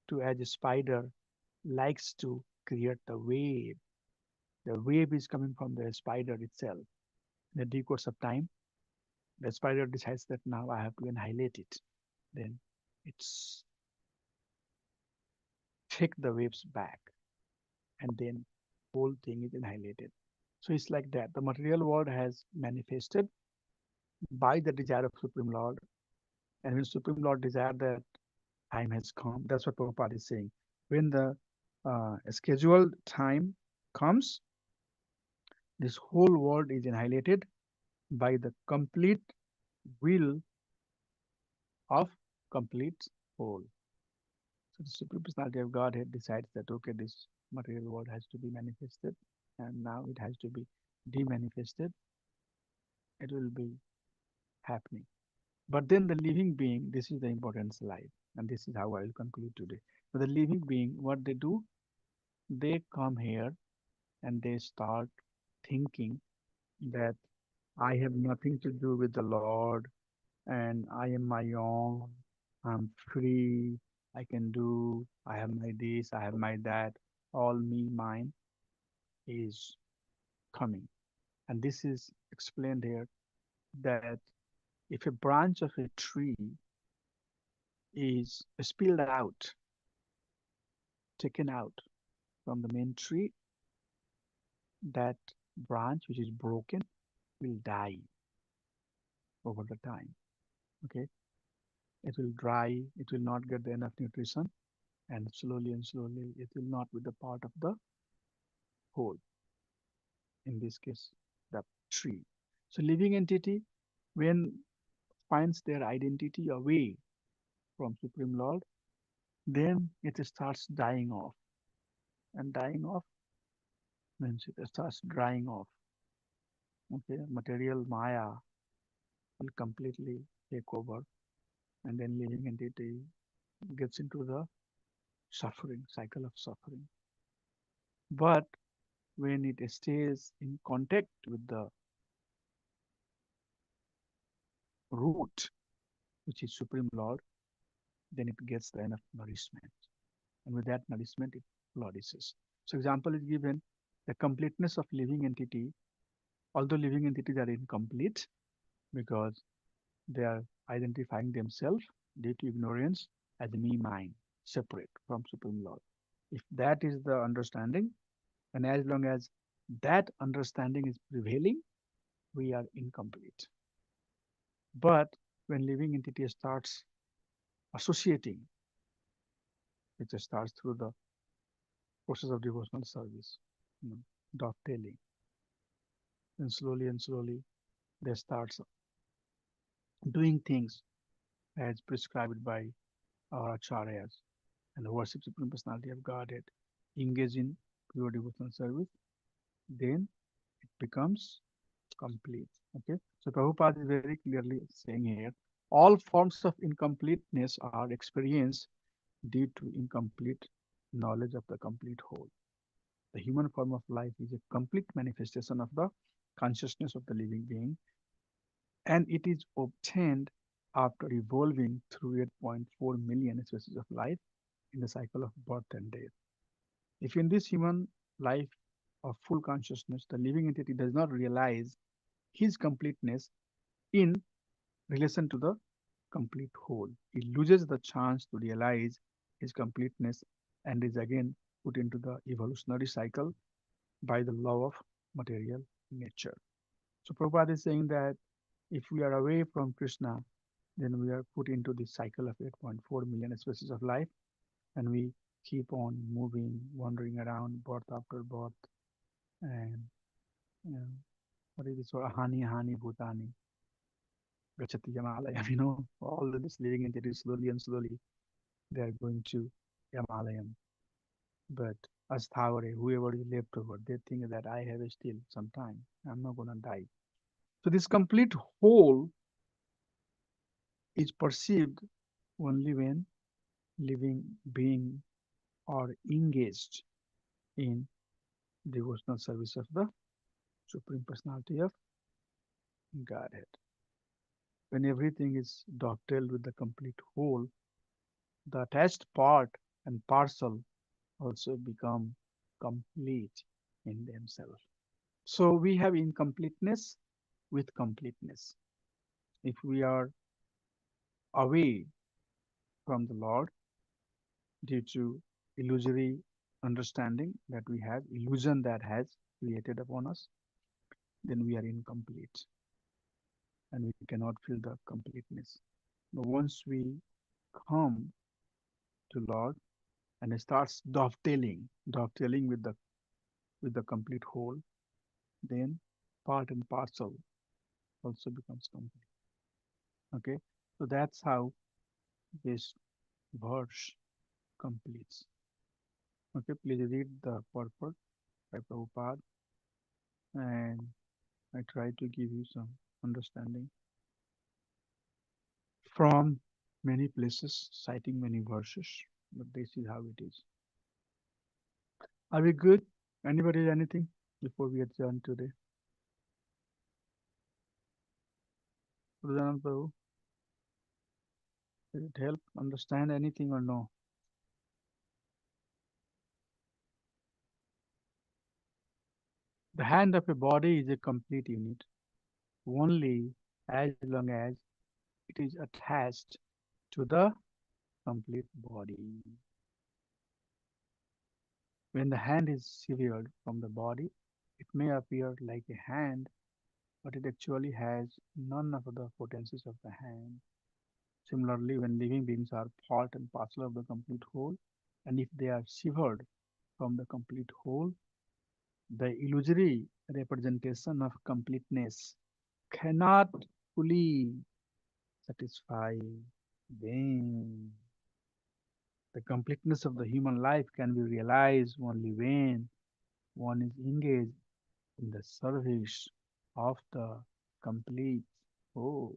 to as a spider likes to create the wave. The wave is coming from the spider itself. In the due course of time, the spider decides that now I have to annihilate it. Then it's take the waves back, and then whole thing is annihilated. So it's like that. The material world has manifested by the desire of Supreme Lord, and when Supreme Lord desired that Time has come. That's what Prabhupada is saying. When the scheduled time comes, this whole world is annihilated by the complete will of complete whole. So the Supreme Personality of Godhead decides that okay, this material world has to be manifested, and now it has to be demanifested. It will be happening. But then the living being, this is the important slide, and this is how I will conclude today. So the living being, what they do, they come here and they start thinking that I have nothing to do with the Lord and I am my own. I'm free. I can do. I have my this. I have my that. All me, mine is coming. And this is explained here that if a branch of a tree is spilled out, taken out from the main tree, that branch which is broken will die over the time. Okay, it will dry. It will not get the enough nutrition, and slowly, it will not be the part of the whole. In this case, the tree. So living entity, when finds their identity away from Supreme Lord, then it starts dying off. And dying off means it starts drying off. Okay, material Maya will completely take over, and then living entity gets into the suffering, cycle of suffering. But when it stays in contact with the root, which is Supreme Lord, then it gets the enough nourishment. And with that nourishment, it flourishes. So example is given, the completeness of living entity, although living entities are incomplete because they are identifying themselves due to ignorance as me, mine, separate from Supreme Lord. If that is the understanding, and as long as that understanding is prevailing, we are incomplete. But when living entity starts associating, which starts through the process of devotional service, you know, dovetailing, and slowly they start doing things as prescribed by our acharyas and the worship Supreme Personality of Godhead, engage in pure devotional service, then it becomes complete. Okay, so Prabhupada is very clearly saying here, all forms of incompleteness are experienced due to incomplete knowledge of the complete whole. The human form of life is a complete manifestation of the consciousness of the living being, and it is obtained after evolving through 8.4 million species of life in the cycle of birth and death. If in this human life of full consciousness, the living entity does not realize his completeness in relation to the complete whole, he loses the chance to realize his completeness and is again put into the evolutionary cycle by the law of material nature. So Prabhupada is saying that if we are away from Krishna, then we are put into the cycle of 8.4 million species of life, and we keep on moving, wandering around birth after birth, and you know, what is this? Ahani, Ahani, Bhutani, Gachati Yamalayam, all of this living entities slowly, they are going to Yamalayam. But as Thavare, whoever is left over, they think that I have still some time. I'm not going to die. So this complete whole is perceived only when living being are engaged in devotional service of the Supreme Personality of Godhead. When everything is dovetailed with the complete whole, the attached part and parcel also become complete in themselves. So we have incompleteness with completeness. If we are away from the Lord due to illusory understanding that we have, illusion that has created upon us, then we are incomplete and we cannot feel the completeness. But once we come to Lord, and it starts dovetailing with the complete whole. Then part and parcel also becomes complete. Okay, so that's how this verse completes. Okay, please read the purport by Prabhupada, and I try to give you some understanding from many places, citing many verses, but this is how it is. Are we good? Anybody anything before we adjourn today? Rudanan Prabhu, did it help understand anything or no? The hand of a body is a complete unit only as long as it is attached to the complete body. When the hand is severed from the body, it may appear like a hand, but it actually has none of the potencies of the hand. Similarly, when living beings are part and parcel of the complete whole, and if they are severed from the complete whole, the illusory representation of completeness cannot fully satisfy them. The completeness of the human life can be realized only when one is engaged in the service of the complete. Oh,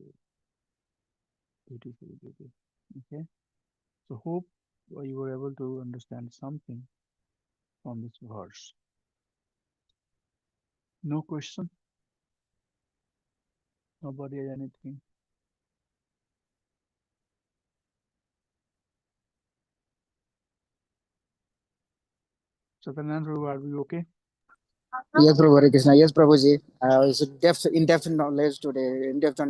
beautiful, beautiful. Okay, so hope you were able to understand something from this verse. No question? Nobody has anything? Satyanand, are we okay? Yes, Prabhu Hare Krishna. Yes, Prabhuji. It's in-depth knowledge today, in-depth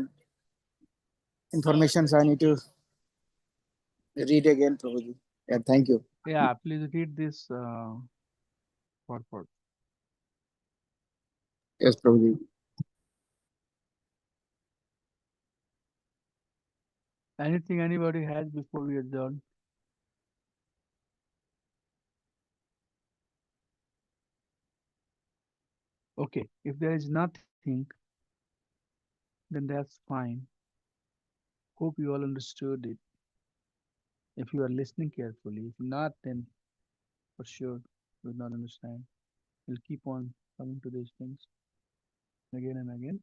information. I need to read again, Prabhuji. Yeah, thank you. Yeah, please read this purport. Yes, Prabhuji. Anything anybody has before we adjourn? Okay, if there is nothing, then that's fine. Hope you all understood it. If you are listening carefully, if not, then for sure you will not understand. We'll keep on coming to these things again and again.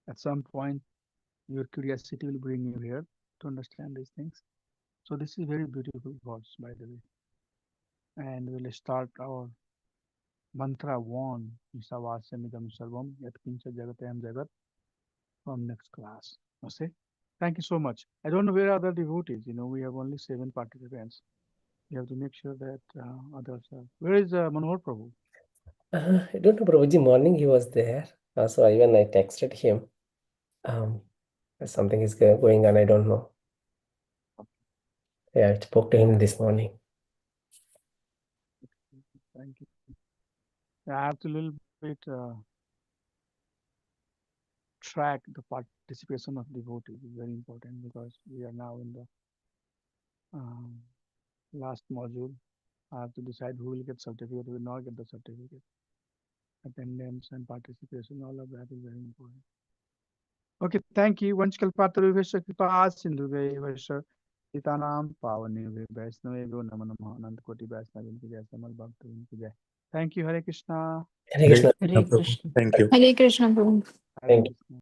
At some point, your curiosity will bring you here to understand these things. So this is very beautiful words, by the way. And we'll start our mantra one, Isavasamidam Sarvam, Yat Kincha Jagatam Jagat from next class. Okay? Thank you so much. I don't know where other devotees, we have only 7 participants. We have to make sure that others are. Where is Manohar Prabhu? I don't know, Prabhuji. Morning he was there. So even I texted him. Um, something is going on. I don't know. Yeah, I spoke to him this morning. Thank you. I have to little bit track the participation of devotees. It's very important because we are now in the um, last module. I have to decide who will get certificate, who will not get the certificate. Attendance and participation, all of that is very important. Okay, thank you. Vanchkalpataru Vesha Kripa Sindhu Vesha Titanam Pavani Vaisnave Namo Namo Anand Koti Vaisnavin Ki Jai Samal Bhaktivin Ki Jai. Thank you, Hare Krishna. Hare Hare Krishna. Krishna. Thank you. Hare Krishna Prabhu. Hare Thank you. Krishna.